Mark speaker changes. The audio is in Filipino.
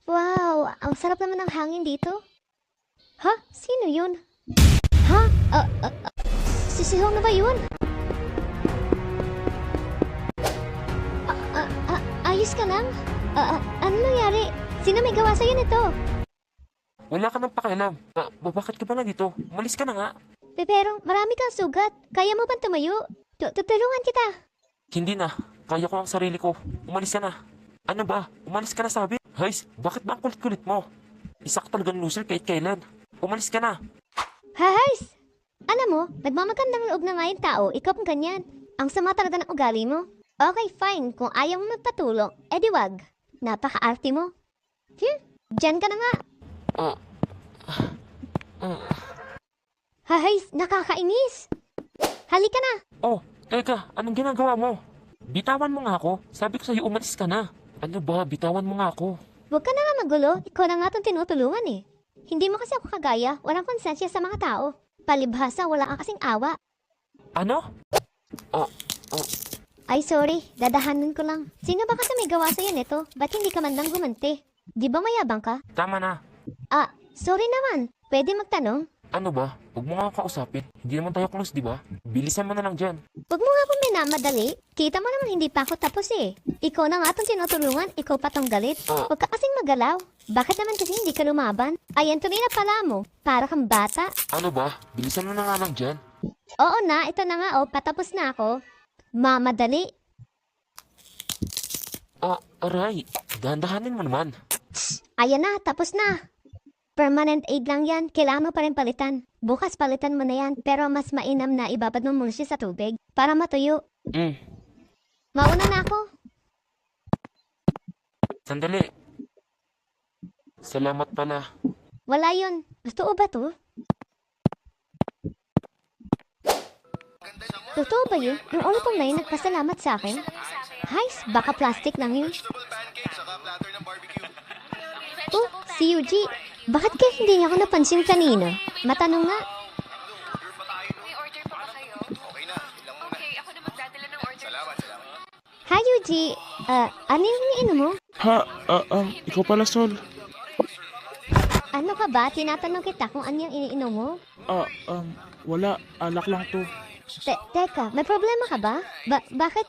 Speaker 1: Wow, ang sarap naman ng hangin dito. Ha? Sino yun? Ha? Si Sihong na ba yun? Ayos ka lang? Ano nangyari? Sino may gawa sa'yo nito?
Speaker 2: Wala ka nang pakialam. Bakit ka ba na dito? Umalis ka na nga.
Speaker 1: Pero marami kang sugat. Kaya mo bang tumayo? Tutulungan kita.
Speaker 2: Hindi na. Kaya ko ang sarili ko. Umalis ka na. Ano ba? Umalis ka na sabi? Hays, bakit ba ang kulit-kulit mo? Isa ka talagang loser kahit kailan. Umalis ka na.
Speaker 1: Hahays! Alam mo, nagmamagandang loob na nga yung tao, ikaw pang ganyan. Ang sama talaga ng ugali mo. Okay, fine. Kung ayaw mo magpatulong, edi wag. Napaka-arte mo. Diyan ka na nga. Hahays, nakakainis. Halika na.
Speaker 2: Oh, teka, anong ginagawa mo? Bitawan mo nga ako. Sabi ko sa'yo umalis ka na. Ano ba, bitawan mo nga ako.
Speaker 1: Huwag ka na nga magulo. Ikaw na nga itong tinutulungan eh. Hindi mo kasi ako kagaya. Walang konsensya sa mga tao. Palibhasa, wala ka kasing awa.
Speaker 2: Ano?
Speaker 1: Ay, sorry. Dadahanan ko lang. Sino ba kasi may gawa sa'yo nito? Ba't hindi ka man lang gumanti? Di ba mayabang ka?
Speaker 2: Tama na.
Speaker 1: Sorry naman. Pwede magtanong?
Speaker 2: Ano ba? Huwag mo nga ako kausapin. Hindi naman tayo close, di ba? Bilisan mo na lang dyan.
Speaker 1: Huwag mo nga akong minamadali. Kita mo naman hindi pa ako tapos eh. Ikaw na nga itong tinutulungan, ikaw pa tong galit. Huwag ka kasing magalaw. Bakit naman kasi hindi ka lumaban? Ayan tuloy na pala mo. Para kang bata.
Speaker 2: Ano ba? Bilisan mo na nga lang dyan.
Speaker 1: Oo na, ito na nga oh, patapos na ako. Mamadali.
Speaker 2: Aray. Dahan-dahanin mo naman.
Speaker 1: Ayan na, tapos na. Permanent aid lang yan, kailangan mo pa rin palitan. Bukas palitan mo na yan, pero mas mainam na ibabad mo muna siya sa tubig para matuyo. Mauna na ako.
Speaker 2: Sandali. Salamat pala.
Speaker 1: Wala yun. Totoo ba to? Totoo ba yun? Yung ulo kong na yun nagpasalamat sa akin? Hays, baka plastic lang yun. Oh, si Yuji. Bakit kaya hindi niya ako napansin kanina? Matanong nga.
Speaker 3: May order pa ba kayo? Okay, ako na magdadala ng order.
Speaker 1: Hi, Yuji. Ano yung iniinom mo?
Speaker 4: Ikaw pala, Sol.
Speaker 1: Ano ka ba? Tinatanong kita kung ano yung iniinom mo?
Speaker 4: Wala. Alak lang to.
Speaker 1: Teka, may problema ka ba? Bakit